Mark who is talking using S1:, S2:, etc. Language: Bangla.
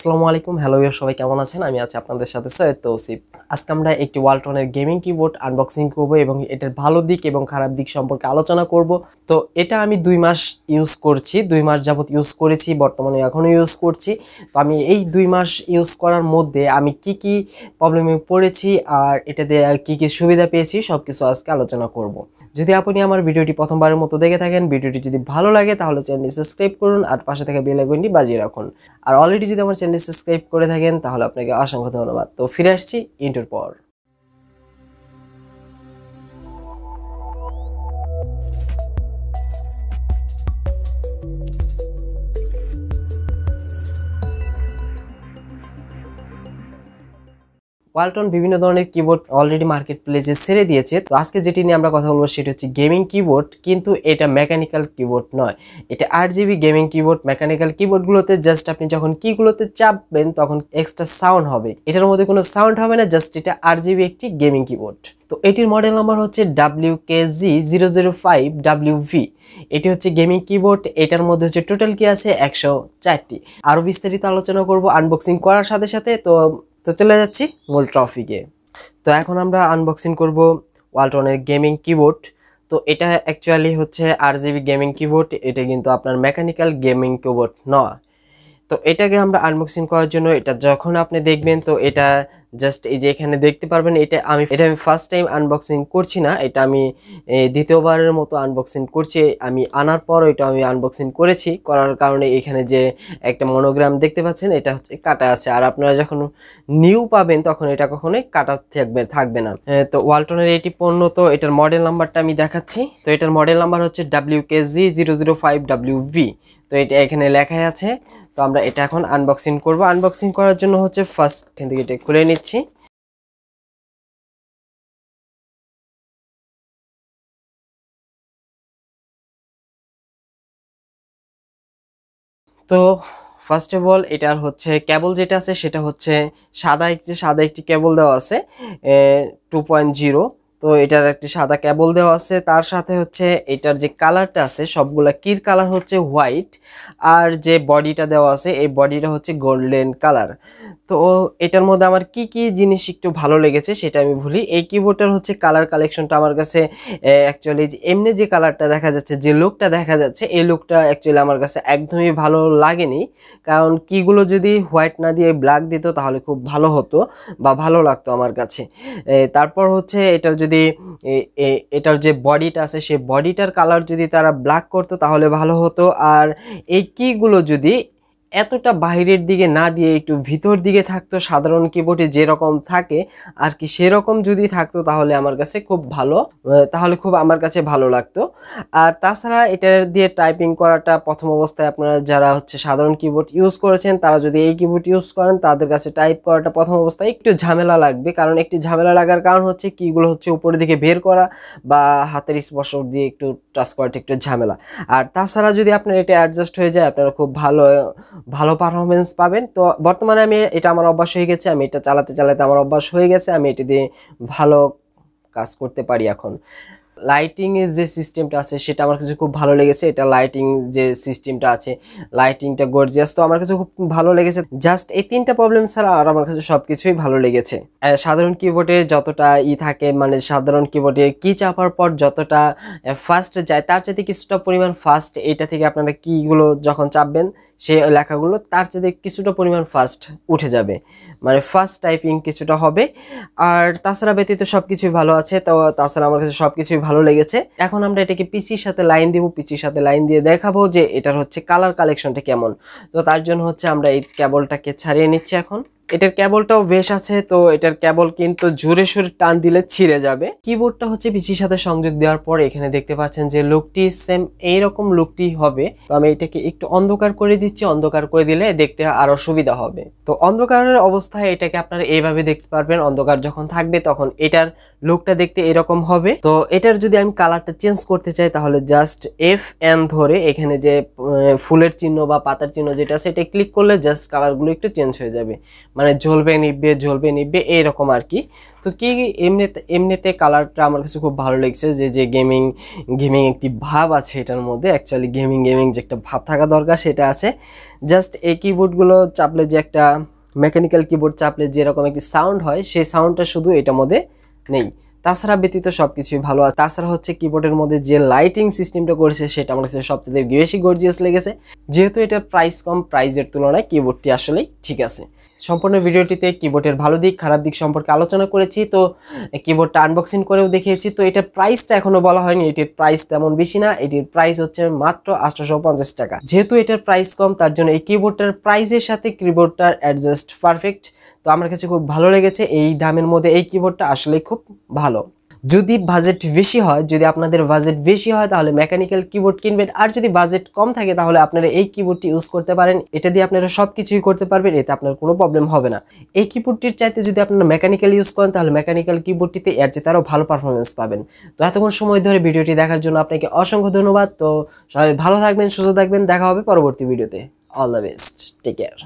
S1: আসসালামু আলাইকুম, হ্যালো ভিউয়ার, সবাই কেমন আছেন? আমি আছি আপনাদের সাথে সৈয়দ তৌসিফ। আজকে আমরা একটি ওয়ালটনের গেমিং কিবোর্ড আনবক্সিং করব এবং এটার ভালো দিক এবং খারাপ দিক সম্পর্কে আলোচনা করব। তো এটা আমি 2 মাস ইউজ করছি, 2 মাস যাবত ইউজ করেছি, বর্তমানে এখনও ইউজ করছি। তো আমি এই 2 মাস ইউজ করার মধ্যে আমি কি কি প্রবলেমে পড়েছি আর এটাতে কি কি সুবিধা পেয়েছি সব কিছু আজকে আলোচনা করব। যদি আপনি আমার ভিডিওটি প্রথমবারের মতো দেখে থাকেন, ভিডিওটি যদি ভালো লাগে তাহলে চ্যানেলটি সাবস্ক্রাইব করুন আর পাশে থাকা বেল আইকনটি বাজিয়ে রাখুন। আর অলরেডি যদি আমার চ্যানেলটি সাবস্ক্রাইব করে থাকেন তাহলে আপনাকে অসংখ্য ধন্যবাদ। তো ফিরে আসছি ইন্টার পর। ওয়ালটন বিভিন্ন ধরনের কিবোর্ড অলরেডি মার্কেট প্লেসে ছেড়ে দিয়েছে। তো আজকে যেটি নিয়ে আমরা কথা বলবো সেটা হচ্ছে গেমিং কিবোর্ড, কিন্তু এটা মেকানিক্যাল কিবোর্ড নয়, এটা 8GB গেমিং কিবোর্ড। মেকানিক্যাল কিবোর্ডগুলোতে জাস্ট আপনি যখন কিগুলোতে চাপবেন তখন এক্সট্রা সাউন্ড হবে, এটার মধ্যে কোনো সাউন্ড হবে না, জাস্ট এটা 8GB একটি গেমিং কিবোর্ড। তো এটির মডেল নাম্বার হচ্ছে WKG005WV। এটি হচ্ছে গেমিং কিবোর্ড। এটার মধ্যে হচ্ছে টোটাল কি আছে 104টি। আরও বিস্তারিত আলোচনা করব আনবক্সিং করার সাথে সাথে। তো চলে যাচ্ছি মূল টপিকে। তো এখন আমরা আনবক্সিং করব ওয়ালটনের গেমিং কিবোর্ড। তো এটা অ্যাকচুয়ালি হচ্ছে 8GB গেমিং কিবোর্ড, এটা কিন্তু আপনার মেকানিক্যাল গেমিং কিবোর্ড নয়। তো এটাকে আমরা আনবক্সিং করার জন্য এটা যখন আপনি দেখবেন তো এটা জাস্ট এই যে এখানে দেখতে পারবেন, এটা আমি ফার্স্ট টাইম আনবক্সিং করছি না, এটা আমি দ্বিতীয়বারের মতো আনবক্সিং করছি। আমি আনার পর এটা আমি আনবক্সিং করার কারণে এখানে যে একটা মনোগ্রাম দেখতে পাচ্ছেন এটা হচ্ছে কাটা আছে। আর আপনারা যখন নিউ পাবেন তখন এটা কখনোই কাটা থাকবে না। তো ওয়ালটনের এটি পণ্য, তো এটার মডেল নাম্বারটা আমি দেখাচ্ছি। তো এটার মডেল নাম্বার হচ্ছে WKG005WV। তো এটা এখানে লেখাই আছে। তো আমরা এটা এখন আনবক্সিং করব। আনবক্সিং করার জন্য হচ্ছে ফার্স্ট এখান থেকে এটা খুলে নিচ্ছি। তো ফার্স্ট অফ অল এটার হচ্ছে কেবল যেটা আছে সেটা হচ্ছে সাদা একটি কেবল দেওয়া আছে 2.0। তো এটার একটি সাদা কেবল দেওয়া আছে। তার সাথে হচ্ছে এটার যে কালারটা আছে সবগুলা কির কালার হচ্ছে হোয়াইট, আর যে বডিটা দেওয়া আছে এই বডিটা হচ্ছে গোল্ডেন কালার। তো এটার মধ্যে আমার কি কি জিনিস একটু ভালো লেগেছে সেটা আমি বলি। এই কিবোর্ডটার হচ্ছে কালার কালেকশনটা আমার কাছে অ্যাকচুয়ালি এমনি যে কালারটা দেখা যাচ্ছে, যে লুকটা দেখা যাচ্ছে, এই লুকটা অ্যাকচুয়ালি আমার কাছে একদমই ভালো লাগেনি। কারণ কিগুলো যদি হোয়াইট না দিয়ে ব্ল্যাক দিত তাহলে খুব ভালো হতো বা ভালো লাগতো আমার কাছে। তারপর হচ্ছে এটার যে বডিটা আছে সেই বডিটার কালার যদি তারা ব্ল্যাক করতো তাহলে ভালো হতো। আর এই কিগুলো যদি এতটা বাইরের দিকে না দিয়ে একটু ভিতর দিকে থাকতো, সাধারণ কিবোর্ডে যেরকম থাকে আর কি সেরকম যদি থাকতো তাহলে আমার কাছে খুব ভালো, তাহলে খুব আমার কাছে ভালো লাগতো। আর তাছাড়া এটা দিয়ে টাইপিং করাটা প্রথম অবস্থায় আপনারা যারা হচ্ছে সাধারণ কিবোর্ড ইউজ করেছেন তারা যদি এই কিবোর্ড ইউজ করেন তাদের কাছে টাইপ করাটা প্রথম অবস্থায় একটু ঝামেলা লাগবে। কারণ একটি ঝামেলা লাগার কারণ হচ্ছে কিগুলো হচ্ছে উপরের দিকে বের করা বা হাতের স্পর্শ দিয়ে একটু টাচ করাটা একটু ঝামেলা। আর তাছাড়া যদি আপনার এটা অ্যাডজাস্ট হয়ে যায় আপনারা খুব ভালো পারফরমেন্স পাবেন। তো বর্তমানে এটা আমার অভ্যাস হয়ে গেছে, আমি এটা চালাতে চালাতে আমার অভ্যাস হয়ে গেছে, আমি এটা দিয়ে ভালো কাজ করতে পারি এখন। লাইটিং এর যে সিস্টেমটা আছে সেটা আমার কাছে খুব ভালো লেগেছে। এটা লাইটিং যে সিস্টেমটা আছে, লাইটিংটা গর্জিয়াস, তো আমার কাছে খুব ভালো লেগেছে। জাস্ট এই 3টা প্রবলেম ছাড়া আর আমার কাছে সবকিছুই ভালো লেগেছে। সাধারণ কিবোর্ডে যতটা থাকে, মানে সাধারণ কিবোর্ডে কি চাপার পর যতটা ফাস্ট যায় তার চাইতে কিছুটা পরিমাণ ফাস্ট এটা থেকে আপনারা কিগুলো যখন চাপবেন সেই লেখাগুলো তার চাইতে কিছুটা পরিমাণ ফাস্ট উঠে যাবে, মানে ফাস্ট টাইপিং কিছুটা হবে। আর তাছাড়া ব্যতীত সবকিছুই ভালো আছে। তো তাছাড়া আমার কাছে সবকিছুই ভালো লেগেছে। এখন আমরা এটাকে পিসির সাথে লাইন দিব, পিসির সাথে লাইন দিয়ে দেখাবো যে এটার হচ্ছে কালার কালেকশনটা কেমন। তো তার জন্য হচ্ছে আমরা এই কেবলটাকে ছাড়িয়ে নিচ্ছি এখন। এটার কেবলটাও বেশ আছে। তো এটার কেবল কিন্তু জোরে সোরে টান দিলে ছিঁড়ে যাবে। কিবোর্ডটা হচ্ছে পিসির সাথে সংযোগ দেওয়ার পর এখানে দেখতে পাচ্ছেন যে লুকটি সেম এইরকম লুকটি হবে। তো আমি এটাকে একটু অন্ধকার করে দিচ্ছি, অন্ধকার করে দিলে দেখতে আরো সুবিধা হবে। তো অন্ধকারের অবস্থায় এটাকে আপনারা এইভাবে দেখতে পারবেন, অন্ধকার যখন থাকবে তখন এটার লুকটা দেখতে এরকম হবে। তো এটার যদি আমি কালারটা চেঞ্জ করতে চাই তাহলে জাস্ট FN ধরে এখানে যে ফুলের চিহ্ন বা পাতার চিহ্ন যেটা আছে এটা ক্লিক করলে জাস্ট কালারগুলো একটু চেঞ্জ হয়ে যাবে। মানে জ্বলবে নিভবে এইরকম আর কি। তো কি এমনিতে কালারটা আমার কাছে খুব ভালো লেগেছে, যে গেমিং গেমিং একটি ভাব আছে এটার মধ্যে। অ্যাকচুয়ালি গেমিং যে একটা ভাব থাকা দরকার সেটা আছে। জাস্ট এই কিবোর্ডগুলো চাপলে যে একটা মেকানিক্যাল কিবোর্ড চাপলে যেরকম একটি সাউন্ড হয়, সেই সাউন্ডটা শুধু এটার মধ্যে নেই। তাছাড়া ব্যতীত সবকিছুই ভালো আছে। তাছাড়া হচ্ছে কিবোর্ডের মধ্যে যে লাইটিং সিস্টেমটা করেছে সেটা আমার কাছে সবচেয়ে বেশি গর্জিয়াস লেগেছে। যেহেতু এটা প্রাইস কম, প্রাইজের তুলনায় কিবোর্ডটি আসলেই ঠিক আছে। সম্পূর্ণ ভিডিওটিতে কিবোর্ডের ভালো দিক খারাপ দিক সম্পর্কে আলোচনা করেছি, তো কিবোর্ডটা আনবক্সিং করেও দেখিয়েছি। তো এটার প্রাইসটা এখনো বলা হয়নি, এটির প্রাইস তেমন বেশি না, এটির প্রাইস হচ্ছে মাত্র 850 টাকা। যেহেতু এটার প্রাইস কম তার জন্য এই কিবোর্ডটার প্রাইসের সাথে কিবোর্ডটার অ্যাডজাস্ট পারফেক্ট। তো আমার কাছে খুব ভালো লেগেছে, এই দামের মধ্যে এই কিবোর্ডটা আসলে খুব ভালো। যদি বাজেট বেশি হয়, যদি আপনাদের বাজেট বেশি হয় তাহলে মেকানিক্যাল কিবোর্ড কিনবেন, আর যদি বাজেট কম থাকে তাহলে আপনারা এই কিবোর্ডটি ইউজ করতে পারেন। এটা দিয়ে আপনারা সব কিছুই করতে পারবেন, এতে আপনার কোনো প্রবলেম হবে না। এই কিবোর্ডটির চাইতে যদি আপনারা মেকানিক্যাল ইউজ করেন তাহলে মেকানিক্যাল কিবোর্ডটিতে এর চেয়ে আরও ভালো পারফরমেন্স পাবেন। তো এতক্ষণ সময় ধরে ভিডিওটি দেখার জন্য আপনাকে অসংখ্য ধন্যবাদ। তো সবাই ভালো থাকবেন, সুস্থ থাকবেন, দেখা হবে পরবর্তী ভিডিওতে। All the best, take care.